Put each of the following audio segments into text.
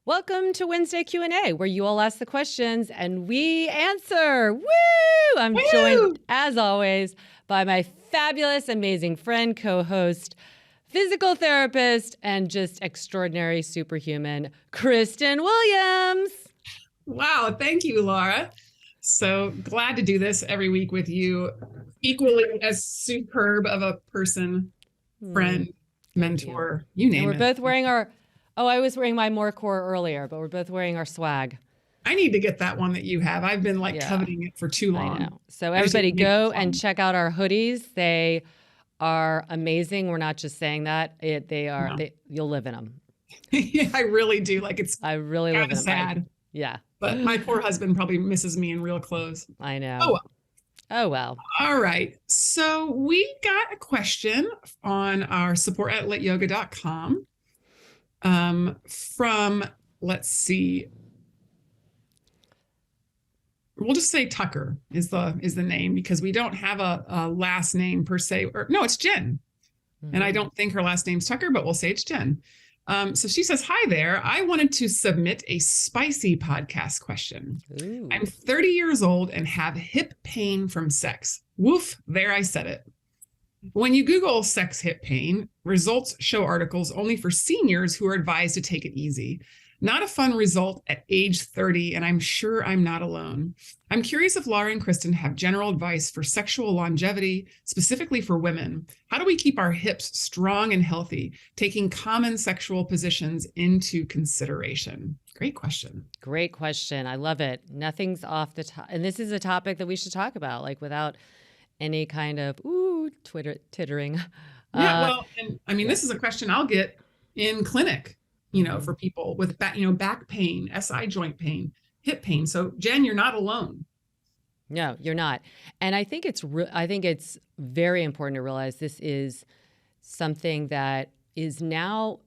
Welcome to Wednesday Q&A, where you all ask the questions and we answer. Woo! I'm joined, as always, by my fabulous, amazing friend, co-host, physical therapist, and just extraordinary superhuman, Kristin Williams. Wow, thank you, Lara. So glad to do this every week with you. Equally as superb of a person, friend, mentor, you name it. We're both wearing our... Oh, I was wearing my more core earlier, but we're both wearing our swag. I need to get that one that you have. I've been coveting it for too long. I know. So everybody go and check out our hoodies. They are amazing. We're not just saying that. You'll live in them. Yeah, I really do. I really live in them. Sad. Yeah. But my poor husband probably misses me in real clothes. I know. Oh, well. Oh, well. All right. So we got a question on our support@lityoga.com from, let's see, we'll just say Tucker is the name because we don't have a last name per se. Or no, it's Jen. And I don't think her last name's Tucker, but we'll say it's Jen. So she says, hi there. I wanted to submit a spicy podcast question. Ooh. I'm 30 years old and have hip pain from sex. Woof, there I said it. When you Google sex hip pain, results show articles only for seniors who are advised to take it easy. Not a fun result at age 30, and I'm sure I'm not alone. I'm curious if Lara and Kristin have general advice for sexual longevity, specifically for women. How do we keep our hips strong and healthy, taking common sexual positions into consideration? Great question. Great question. I love it. Nothing's off the top. And this is a topic that we should talk about, without any kind of, tittering. Yeah, well, and I mean, this is a question I'll get in clinic. For people with back pain, SI joint pain, hip pain. So Jen, you're not alone. No, you're not. And I think it's very important to realize this is something that is now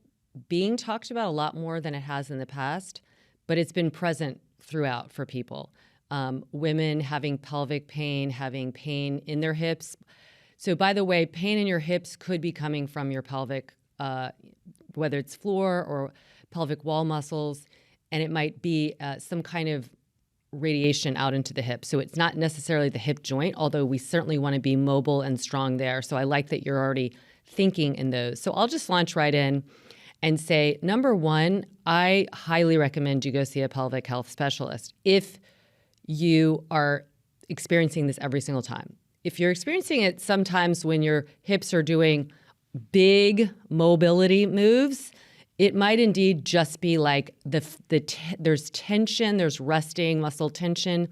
being talked about a lot more than it has in the past, but it's been present throughout for people. Women having pelvic pain, having pain in their hips. So by the way, pain in your hips could be coming from your pelvic whether it's floor or pelvic wall muscles, and it might be some kind of radiation out into the hip. So it's not necessarily the hip joint, although we certainly want to be mobile and strong there. So I like that you're already thinking in those. So I'll just launch right in and say, number one, I highly recommend you go see a pelvic health specialist if you are experiencing this every single time. If you're experiencing it sometimes when your hips are doing big mobility moves, it might indeed just be there's tension, there's resting muscle tension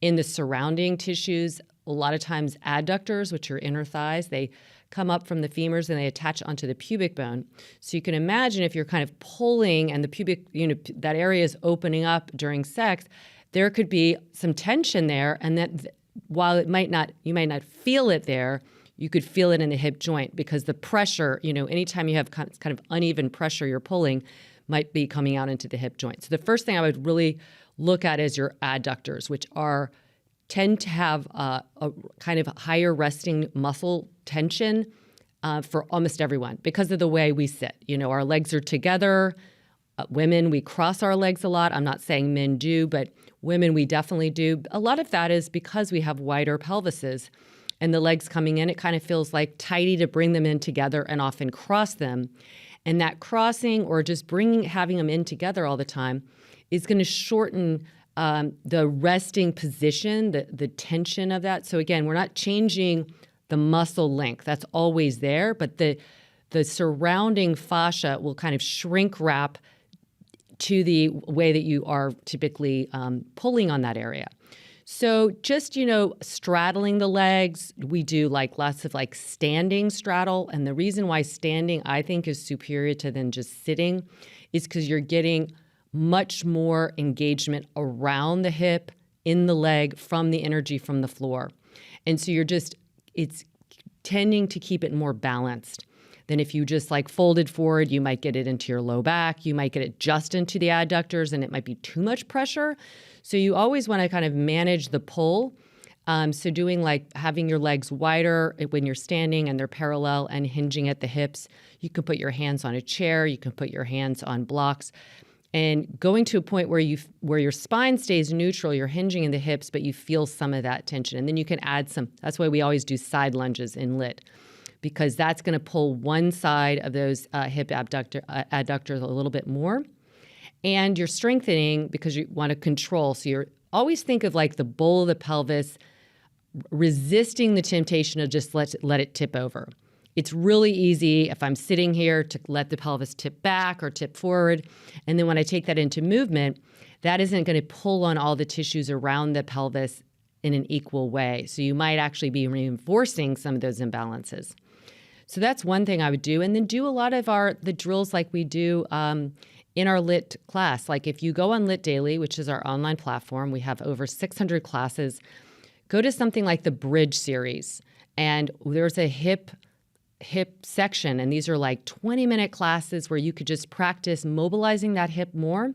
in the surrounding tissues. A lot of times adductors, which are inner thighs, they come up from the femurs and they attach onto the pubic bone. So you can imagine if you're kind of pulling and the pubic, that area is opening up during sex, there could be some tension there, and that while you might not feel it there, you could feel it in the hip joint because the pressure, anytime you have kind of uneven pressure you're pulling, might be coming out into the hip joint. So the first thing I would really look at is your adductors, which tend to have a kind of higher resting muscle tension for almost everyone because of the way we sit. Our legs are together. Women, we cross our legs a lot. I'm not saying men do, but women, we definitely do. A lot of that is because we have wider pelvises. And the legs coming in, it kind of feels like tidy to bring them in together and often cross them. And that crossing or just having them in together all the time is going to shorten the resting position, the tension of that. So again, we're not changing the muscle length. That's always there, but the surrounding fascia will kind of shrink wrap to the way that you are typically pulling on that area. So just, straddling the legs, we do lots of standing straddle. And the reason why standing, I think, is superior to than just sitting is because you're getting much more engagement around the hip, in the leg, from the energy from the floor. And so it's tending to keep it more balanced than if you just folded forward. You might get it into your low back. You might get it just into the adductors and it might be too much pressure. So you always want to kind of manage the pull. So doing having your legs wider when you're standing and they're parallel and hinging at the hips. You can put your hands on a chair. You can put your hands on blocks. and going to a point where your spine stays neutral, you're hinging in the hips, but you feel some of that tension. And then you can add some. That's why we always do side lunges in lit, because that's going to pull one side of those hip adductors a little bit more. And you're strengthening because you want to control. So you're always think of like the bowl of the pelvis, resisting the temptation of just let it tip over. It's really easy if I'm sitting here to let the pelvis tip back or tip forward. And then when I take that into movement, that isn't going to pull on all the tissues around the pelvis in an equal way. So you might actually be reinforcing some of those imbalances. So that's one thing I would do. And then do a lot of the drills like we do in our lit class. Like if you go on Lit Daily, which is our online platform, we have over 600 classes. Go to something like the Bridge series. And there's a hip section, and these are like 20-minute classes where you could just practice mobilizing that hip more,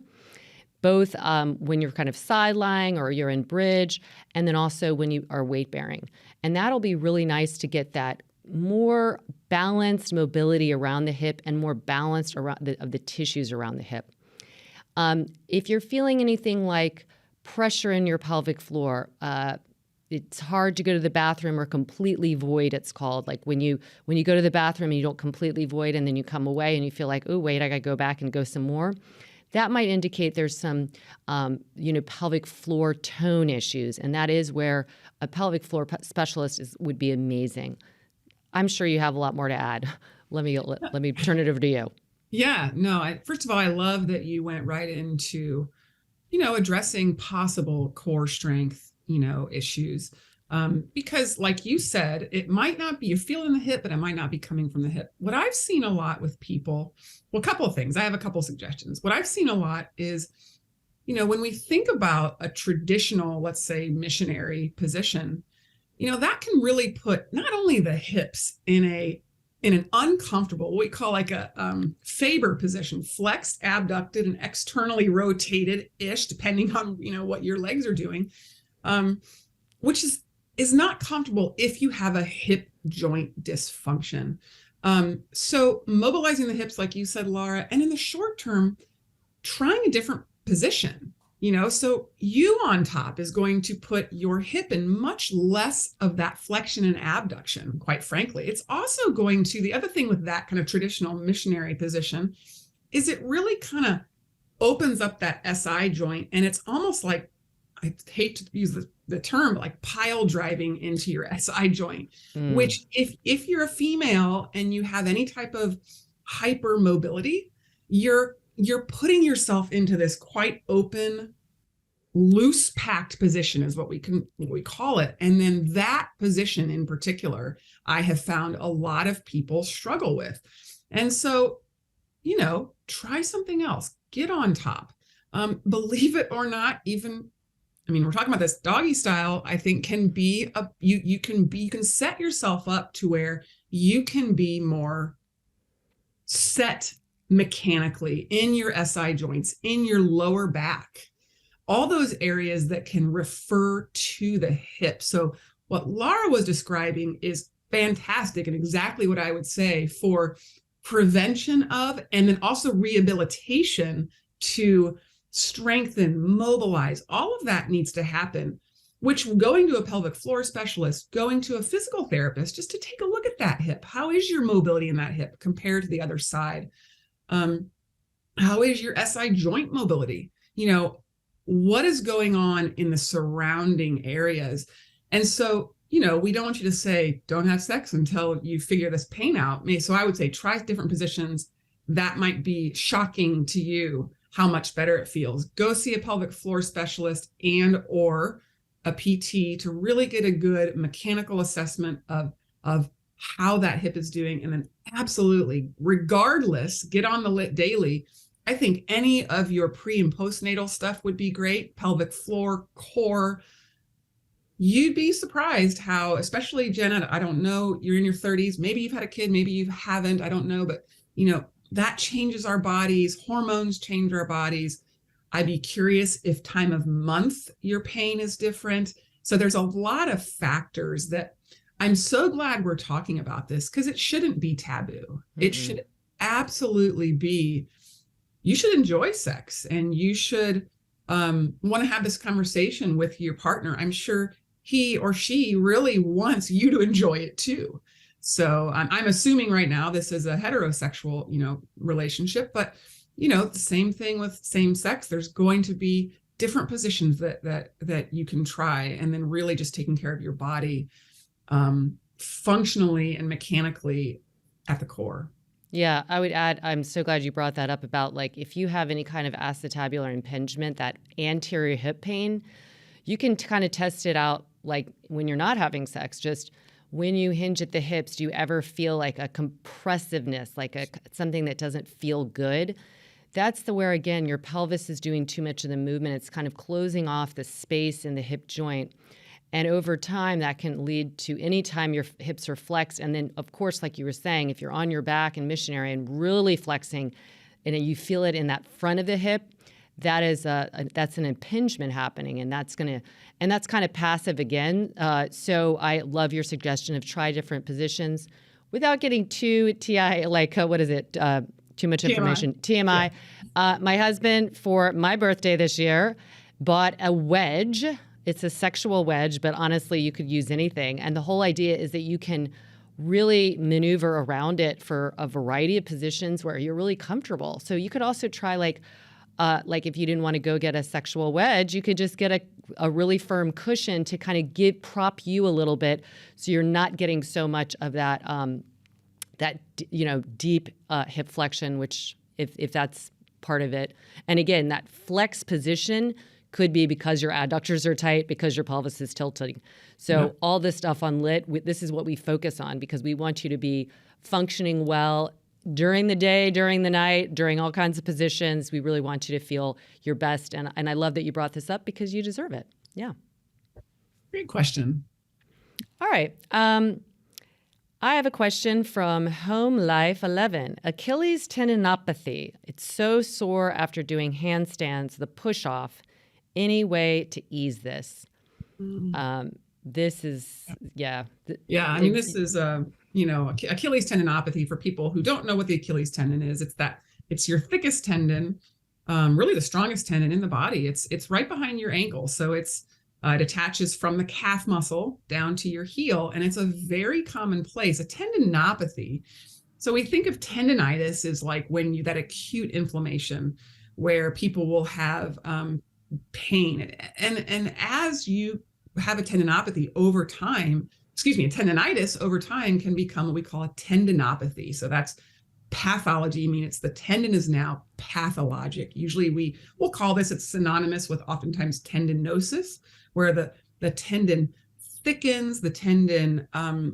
both when you're kind of side lying or you're in bridge, and then also when you are weight bearing. And that'll be really nice to get that more balanced mobility around the hip and more balanced around the tissues around the hip. If you're feeling anything like pressure in your pelvic floor, it's hard to go to the bathroom or completely void, it's called. Like when you go to the bathroom and you don't completely void and then you come away and you feel like, oh, wait, I got to go back and go some more. That might indicate there's some, pelvic floor tone issues. And that is where a pelvic floor specialist would be amazing. I'm sure you have a lot more to add. Let me turn it over to you. Yeah, no, first of all, I love that you went right into, addressing possible core strength issues. Because like you said, it might not be, you feel in the hip, but it might not be coming from the hip. What I've seen a lot with people, well, a couple of things. I have a couple of suggestions. What I've seen a lot is, when we think about a traditional, let's say, missionary position, that can really put not only the hips in an uncomfortable, what we call like a Faber position, flexed, abducted, and externally rotated-ish, depending on, what your legs are doing. Which is not comfortable if you have a hip joint dysfunction. So mobilizing the hips, like you said, Lara, and in the short term, trying a different position, so you on top is going to put your hip in much less of that flexion and abduction, quite frankly. It's also going to, the other thing with that kind of traditional missionary position is it really kind of opens up that SI joint, and it's almost like, I hate to use the term, but like pile driving into your SI joint, which if you're a female and you have any type of hypermobility, you're putting yourself into this quite open, loose packed position is what we call it. And then that position in particular, I have found a lot of people struggle with. And so, try something else, get on top. Believe it or not, we're talking about this doggy style, I think can be you can set yourself up to where you can be more set mechanically in your SI joints, in your lower back, all those areas that can refer to the hip. So what Lara was describing is fantastic and exactly what I would say for prevention of, and then also rehabilitation to strengthen, mobilize, all of that needs to happen, which going to a pelvic floor specialist, going to a physical therapist, just to take a look at that hip. How is your mobility in that hip compared to the other side? How is your SI joint mobility? What is going on in the surrounding areas? And so, we don't want you to say, don't have sex until you figure this pain out. So I would say, try different positions. That might be shocking to you, how much better it feels. Go see a pelvic floor specialist and or a PT to really get a good mechanical assessment of how that hip is doing. And then absolutely, regardless, get on the Lit Daily. I think any of your pre and postnatal stuff would be great. Pelvic floor, core. You'd be surprised how, especially Jenna, I don't know, you're in your 30s, maybe you've had a kid, maybe you haven't, I don't know, but that changes our bodies. Hormones change our bodies. I'd be curious if time of month your pain is different. So there's a lot of factors that I'm so glad we're talking about this, because it shouldn't be taboo. Mm-hmm. It should absolutely be, you should enjoy sex, and you should want to have this conversation with your partner. I'm sure he or she really wants you to enjoy it too. So I'm assuming right now this is a heterosexual, relationship, but the same thing with same sex. There's going to be different positions that you can try, and then really just taking care of your body functionally and mechanically at the core. Yeah, I would add, I'm so glad you brought that up about like if you have any kind of acetabular impingement, that anterior hip pain, you can kind of test it out like when you're not having sex. Just when you hinge at the hips, do you ever feel like a compressiveness, like something that doesn't feel good? That's where, again, your pelvis is doing too much of the movement. It's kind of closing off the space in the hip joint. And over time, that can lead to any time your hips are flexed. And then, of course, like you were saying, if you're on your back and missionary and really flexing, and you feel it in that front of the hip, that's an impingement happening, and that's kind of passive again. So I love your suggestion of try different positions without getting too TI, like what is it? Too much information. TMI. Yeah. My husband, for my birthday this year, bought a wedge. It's a sexual wedge, but honestly, you could use anything. And the whole idea is that you can really maneuver around it for a variety of positions where you're really comfortable. So you could also try like if you didn't want to go get a sexual wedge, you could just get a really firm cushion to kind of prop you a little bit, so you're not getting so much of that deep hip flexion, which if that's part of it. And again, that flex position could be because your adductors are tight, because your pelvis is tilting. So all this stuff on LIT, this is what we focus on, because we want you to be functioning well during the day, during the night, during all kinds of positions. We really want you to feel your best. And I love that you brought this up, because you deserve it. Yeah. Great question. All right. I have a question from Home Life 11. Achilles tendinopathy. It's so sore after doing handstands, the push off. Any way to ease this? This is, yeah. Yeah, I mean, this is, Achilles tendinopathy, for people who don't know what the Achilles tendon is. It's your thickest tendon, really the strongest tendon in the body. It's right behind your ankle. So it attaches from the calf muscle down to your heel, and it's a very common place, a tendinopathy. So we think of tendinitis as like that acute inflammation where people will have pain. And as you have a tendinopathy over time, a tendinitis over time can become what we call a tendinopathy. So that's pathology. I mean, it's the tendon is now pathologic. Usually we'll call this, it's synonymous with oftentimes tendinosis, where the tendon thickens, the tendon,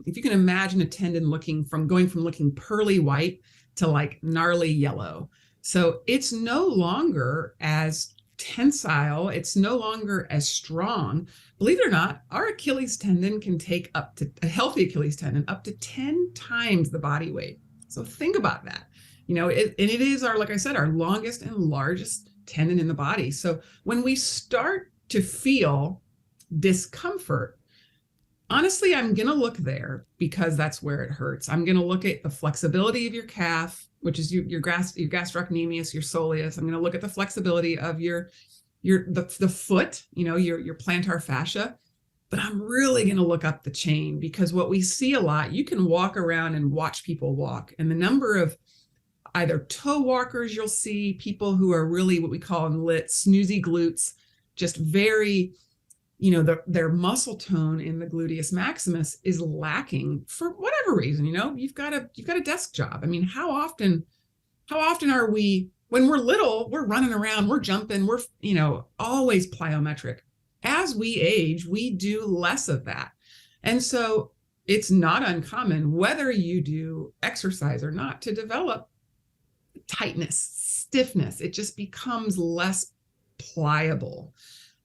if you can imagine a tendon going from looking pearly white to like gnarly yellow. So it's no longer as tensile, it's no longer as strong. Believe it or not, our Achilles tendon can take a healthy Achilles tendon up to 10 times the body weight. So think about that. It is like I said, our longest and largest tendon in the body. So when we start to feel discomfort, honestly, I'm going to look there, because that's where it hurts. I'm going to look at the flexibility of your calf, which is your gastrocnemius, your soleus. I'm going to look at the flexibility of the foot, your plantar fascia. But I'm really going to look up the chain, because what we see a lot, you can walk around and watch people walk, and the number of either toe walkers you'll see, people who are really what we call in LIT snoozy glutes, just very, their muscle tone in the gluteus maximus is lacking for whatever reason. You've got a desk job. I mean, how often are we, when we're little, we're running around, we're jumping, we're, always plyometric. As we age, we do less of that. And so it's not uncommon, whether you do exercise or not, to develop tightness, stiffness. It just becomes less pliable.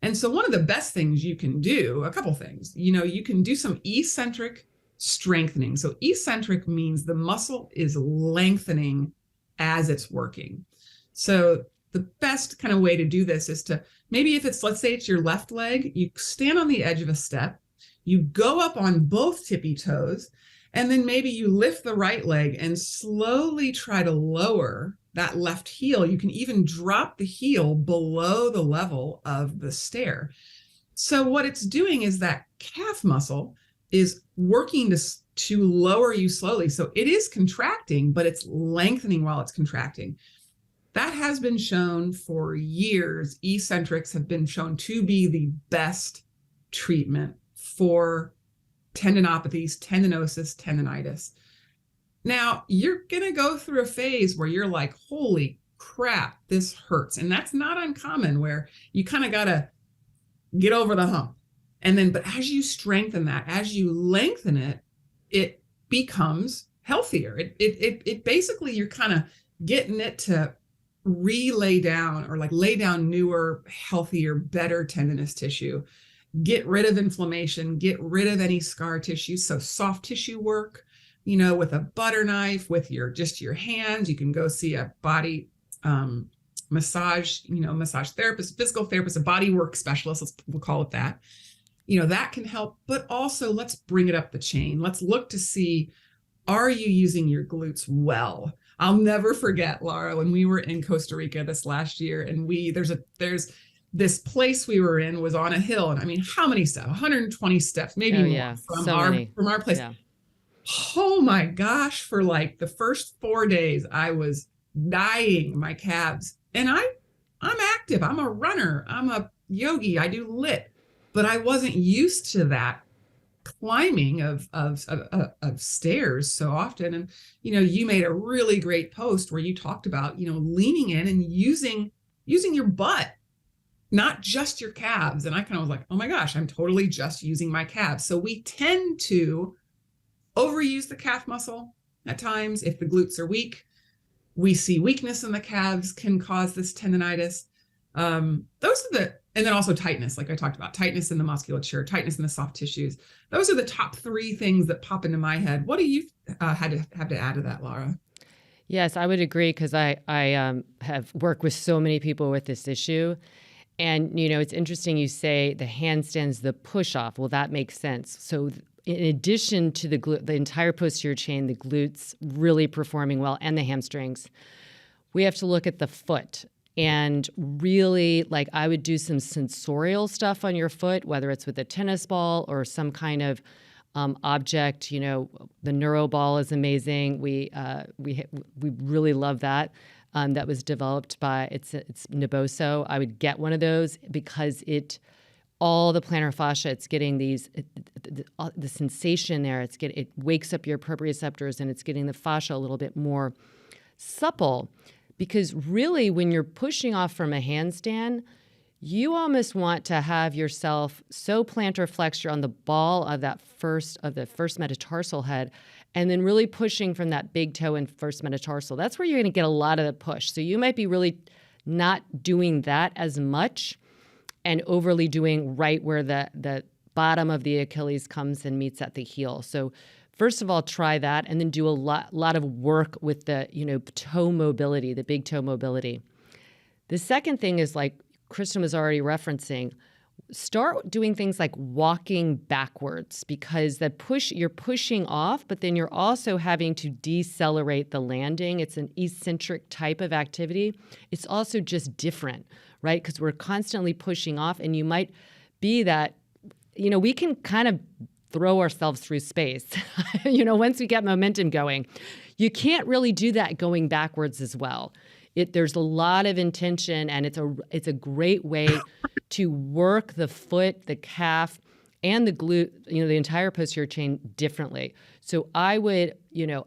And so one of the best things you can do, a couple things, you can do some eccentric strengthening. So eccentric means the muscle is lengthening as it's working. So the best kind of way to do this is to, maybe if let's say it's your left leg, you stand on the edge of a step, you go up on both tippy toes, And then maybe you lift the right leg and slowly try to lower that left heel. You can even drop the heel below the level of the stair. So what it's doing is that calf muscle is working to lower you slowly. So it is contracting, but it's lengthening while it's contracting. That has been shown for years. Eccentrics have been shown to be the best treatment for tendinopathies, tendinosis, tendinitis. Now, you're going to go through a phase where you're like, holy crap, this hurts. And that's not uncommon, where you kind of got to get over the hump. And then, but as you strengthen that, as you lengthen it, it becomes healthier. It basically, you're kind of getting it to relay down, or like lay down newer, healthier, better tendinous tissue. Get rid of inflammation, get rid of any scar tissue. So soft tissue work, with a butter knife, with your hands. You can go see a body massage, massage therapist, physical therapist, a body work specialist, we'll call it that. That can help, but also let's bring it up the chain. Let's look to see, are you using your glutes well? I'll never forget, Lara, when we were in Costa Rica this last year, and there's this place we were in was on a hill. And I mean, how many steps? 120 steps, maybe more from our place. Yeah. Oh my gosh. For like the first 4 days, I was dying my calves. And I'm active. I'm a runner. I'm a yogi. I do lit, but I wasn't used to that climbing of stairs so often. And, you made a really great post where you talked about, leaning in and using your butt, not just your calves. And I kind of was like, oh my gosh, I'm totally just using my calves. So we tend to overuse the calf muscle at times. If the glutes are weak, we see weakness in the calves can cause this tendinitis. And then also tightness, like I talked about, tightness in the musculature, tightness in the soft tissues. Those are the top 3 things that pop into my head. What do you have to add to that, Lara? Yes, I would agree, because I have worked with so many people with this issue. And, it's interesting you say the handstands, the push off. Well, that makes sense. So in addition to the entire posterior chain, the glutes really performing well, and the hamstrings, we have to look at the foot. And really, like, I would do some sensorial stuff on your foot, whether it's with a tennis ball or some kind of object. The neuro ball is amazing. We really love that. That was developed by it's Naboso. I would get one of those because all the plantar fascia, it's getting the sensation there. It wakes up your proprioceptors, and it's getting the fascia a little bit more supple. Because really, when you're pushing off from a handstand, you almost want to have yourself so plantar flexure on the ball of the first metatarsal head, and then really pushing from that big toe and first metatarsal. That's where you're going to get a lot of the push. So you might be really not doing that as much, and overly doing right where the bottom of the Achilles comes and meets at the heel. So first of all, try that, and then do a lot of work with the toe mobility, the big toe mobility. The second thing is, like Kristin was already referencing, start doing things like walking backwards, because you're pushing off, but then you're also having to decelerate the landing. It's an eccentric type of activity. It's also just different, right? Because we're constantly pushing off, and you might be that, we can kind of throw ourselves through space, once we get momentum going. You can't really do that going backwards as well. There's a lot of intention, and it's a great way to work the foot, the calf, and the glute, the entire posterior chain differently. So I would,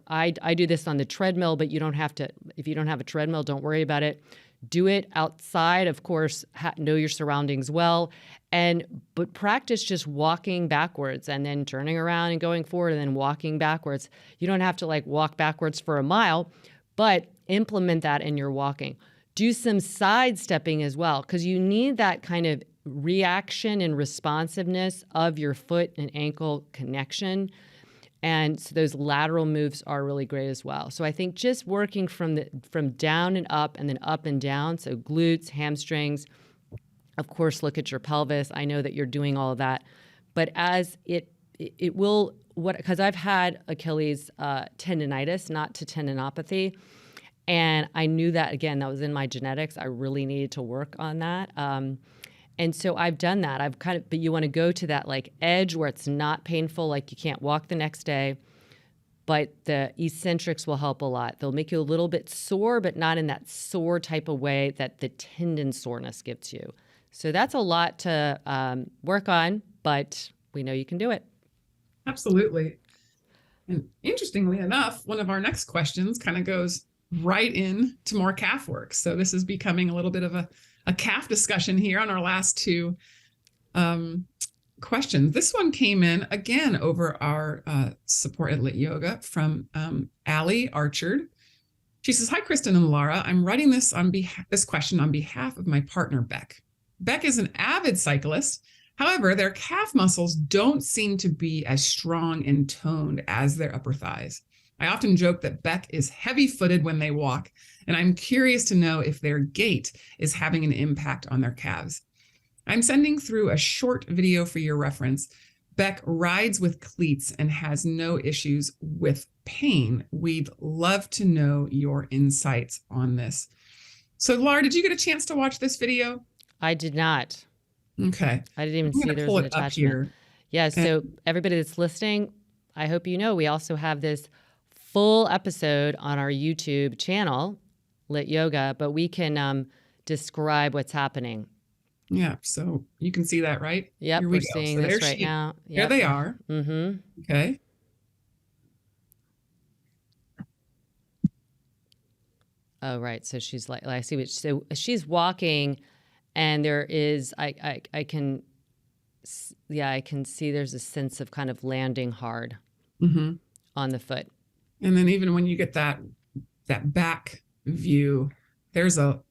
I do this on the treadmill, but you don't have to. If you don't have a treadmill, don't worry about it. Do it outside, of course. Know your surroundings well, but practice just walking backwards and then turning around and going forward and then walking backwards. You don't have to walk backwards for a mile, but implement that in your walking. Do some sidestepping as well, because you need that kind of reaction and responsiveness of your foot and ankle connection. And so those lateral moves are really great as well. So I think just working from down and up, and then up and down. So glutes, hamstrings, of course, look at your pelvis. I know that you're doing all of that, but as it will because I've had Achilles tendinitis, not to tendinopathy. And I knew that, again, that was in my genetics. I really needed to work on that. And so I've done that. But you want to go to that like edge where it's not painful, like you can't walk the next day. But the eccentrics will help a lot. They'll make you a little bit sore, but not in that sore type of way that the tendon soreness gives you. So that's a lot to work on, but we know you can do it. Absolutely. And interestingly enough, one of our next questions kind of goes right in to more calf work. So this is becoming a little bit of a calf discussion here on our last two questions. This one came in again over our support at Lit Yoga from Allie Archard. She says, "Hi, Kristin and Lara. I'm writing this question on behalf of my partner, Beck. Beck is an avid cyclist. However, their calf muscles don't seem to be as strong and toned as their upper thighs. I often joke that Beck is heavy-footed when they walk, and I'm curious to know if their gait is having an impact on their calves. I'm sending through a short video for your reference. Beck rides with cleats and has no issues with pain. We'd love to know your insights on this." So, Lara, did you get a chance to watch this video? I did not. Okay. I didn't even see there's an attachment. Yeah, so everybody that's listening, I hope you know we also have this full episode on our YouTube channel, Lit Yoga, but we can describe what's happening. Yeah, so you can see that, right? Yep, we're seeing this right now. There they are. Mm-hmm. Okay. Oh, right. So she's like I see what. So she's walking, and there is I can see there's a sense of kind of landing hard on the foot. And then even when you get that back view, there's a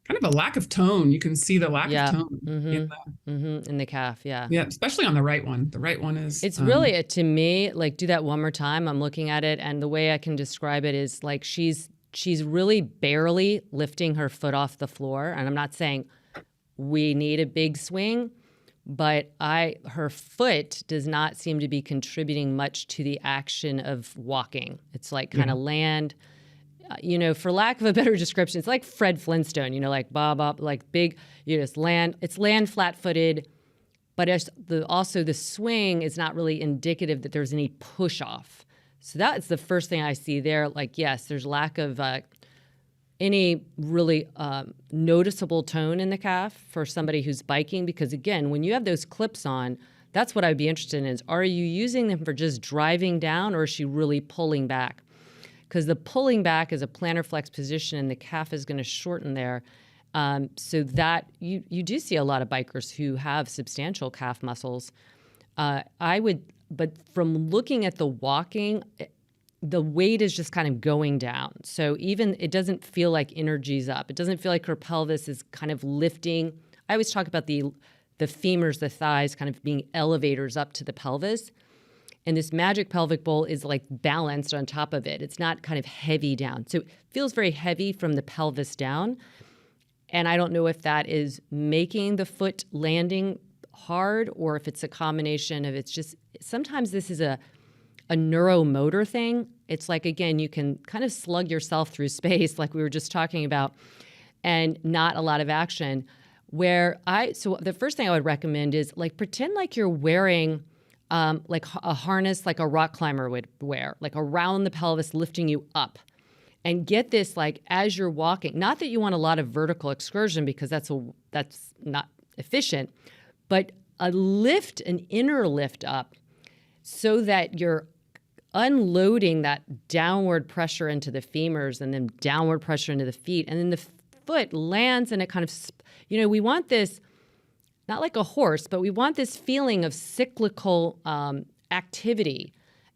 kind of a lack of tone. You can see the lack of tone in the calf. Yeah. Yeah. Especially on the right one. The right one is. It's really, to me, like, do that one more time. I'm looking at it, and the way I can describe it is like she's really barely lifting her foot off the floor. And I'm not saying we need a big swing, but her foot does not seem to be contributing much to the action of walking. It's like kind of land, for lack of a better description, it's like Fred Flintstone, like bob up, like big, you just land. It's land flat-footed, but also the swing is not really indicative that there's any push off. So that's the first thing I see there. Like, yes, there's lack of any really noticeable tone in the calf for somebody who's biking, because again, when you have those clips on, that's what I'd be interested in is, are you using them for just driving down, or is she really pulling back? Because the pulling back is a plantar flex position and the calf is going to shorten there. So that you do see a lot of bikers who have substantial calf muscles. But from looking at the walking, the weight is just kind of going down. So even it doesn't feel like energy's up. It doesn't feel like her pelvis is kind of lifting. I always talk about the femurs, the thighs kind of being elevators up to the pelvis. And this magic pelvic bowl is like balanced on top of it. It's not kind of heavy down. So it feels very heavy from the pelvis down. And I don't know if that is making the foot landing hard or if it's a combination of sometimes this is a neuromotor thing. It's like, again, you can kind of slug yourself through space like we were just talking about and not a lot of action. So the first thing I would recommend is like pretend like you're wearing like a harness like a rock climber would wear, like around the pelvis, lifting you up. And get this, like, as you're walking, not that you want a lot of vertical excursion because that's not efficient, but an inner lift up so that you're unloading that downward pressure into the femurs and then downward pressure into the feet. And then the foot lands and it kind of, we want this, not like a horse, but we want this feeling of cyclical activity.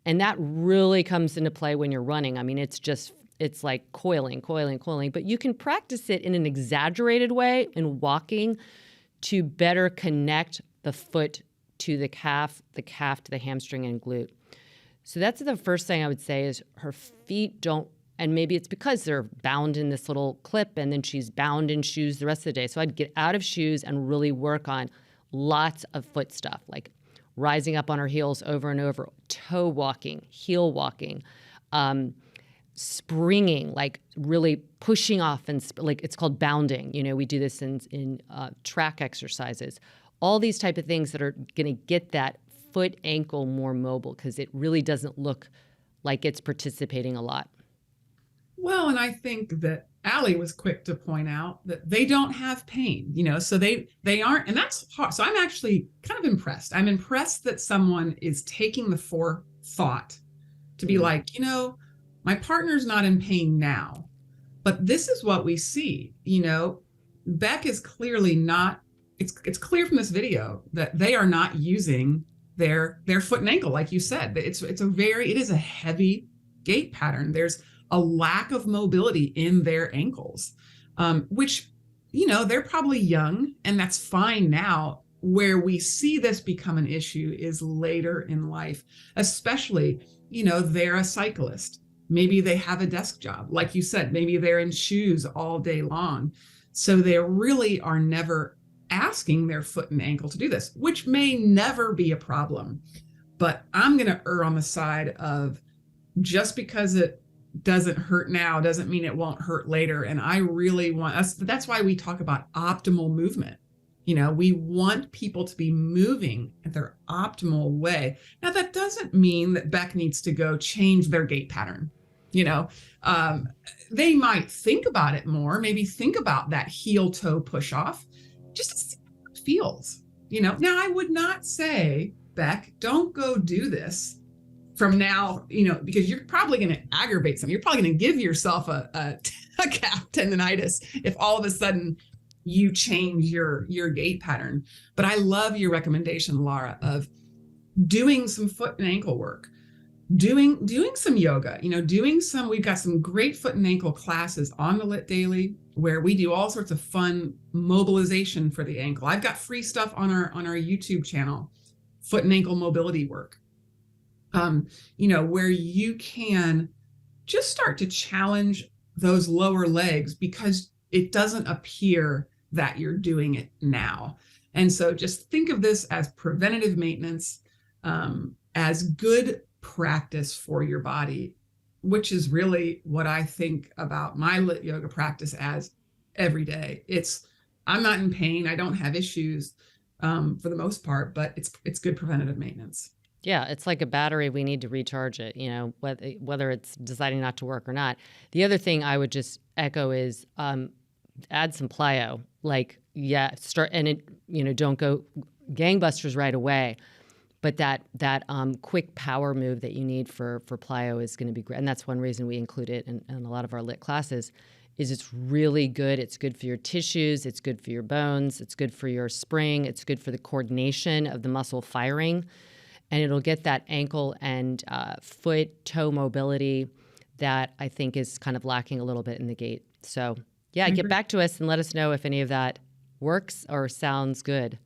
And that really comes into play when you're running. I mean, it's like coiling. But you can practice it in an exaggerated way in walking to better connect the foot to the calf to the hamstring and glute. So that's the first thing I would say is her feet don't, and maybe it's because they're bound in this little clip and then she's bound in shoes the rest of the day. So I'd get out of shoes and really work on lots of foot stuff, like rising up on her heels over and over, toe walking, heel walking, springing, like really pushing off and like it's called bounding. You know, we do this in track exercises. All these type of things that are going to get that foot ankle more mobile because it really doesn't look like it's participating a lot. Well, and I think that Allie was quick to point out that they don't have pain, you know, so they aren't, and that's hard. So I'm actually kind of impressed. I'm impressed that someone is taking the forethought to be like, you know, my partner's not in pain now, but this is what we see, you know. Beck is clearly not, it's clear from this video that they are not using their foot and ankle, like you said. It is a heavy gait pattern. There's a lack of mobility in their ankles, which, you know, they're probably young and that's fine now. Where we see this become an issue is later in life, especially, you know, they're a cyclist. Maybe they have a desk job. Like you said, maybe they're in shoes all day long. So they really are never asking their foot and ankle to do this, which may never be a problem. But I'm going to err on the side of just because it doesn't hurt now doesn't mean it won't hurt later. And I really want us, that's why we talk about optimal movement. You know, we want people to be moving at their optimal way. Now, that doesn't mean that Beck needs to go change their gait pattern. You know, they might think about it more, maybe think about that heel toe push off, just to see how it feels. You know, now I would not say, Beck, don't go do this from now, you know, because you're probably going to aggravate something. You're probably going to give yourself a calf tendonitis if all of a sudden you change your gait pattern. But I love your recommendation, Lara, of doing some foot and ankle work, doing some yoga, you know, we've got some great foot and ankle classes on the Lit Daily where we do all sorts of fun mobilization for the ankle. I've got free stuff on our YouTube channel, foot and ankle mobility work. You know, where you can just start to challenge those lower legs because it doesn't appear that you're doing it now. And so just think of this as preventative maintenance, as good practice for your body, which is really what I think about my Lit yoga practice as every day. I'm not in pain. I don't have issues for the most part, but it's good preventative maintenance. Yeah, it's like a battery. We need to recharge it, you know, whether it's deciding not to work or not. The other thing I would just echo is add some plyo. Like, yeah, start, and it, you know, don't go gangbusters right away. But that quick power move that you need for plyo is going to be great. And that's one reason we include it in a lot of our Lit classes is it's really good. It's good for your tissues. It's good for your bones. It's good for your spring. It's good for the coordination of the muscle firing. And it'll get that ankle and foot, toe mobility that I think is kind of lacking a little bit in the gait. So, yeah, get back to us and let us know if any of that works or sounds good.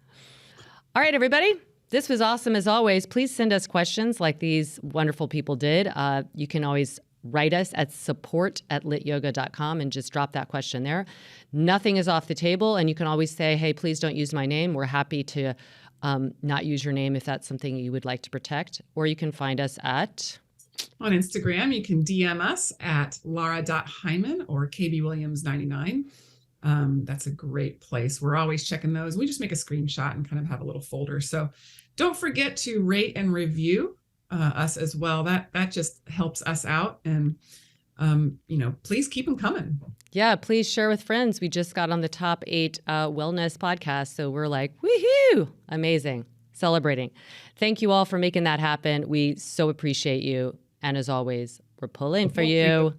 All right, everybody. This was awesome as always. Please send us questions like these wonderful people did. You can always write us at support@lityoga.com and just drop that question there. Nothing is off the table. And you can always say, hey, please don't use my name. We're happy to not use your name if that's something you would like to protect. Or you can find us at... On Instagram, you can DM us at lara.hyman or kbwilliams99. That's a great place. We're always checking those. We just make a screenshot and kind of have a little folder. So don't forget to rate and review us as well. That just helps us out. And, you know, please keep them coming. Yeah, please share with friends. We just got on the top 8 wellness podcasts. So we're like, woohoo, amazing, celebrating. Thank you all for making that happen. We so appreciate you. And as always, we're pulling for you.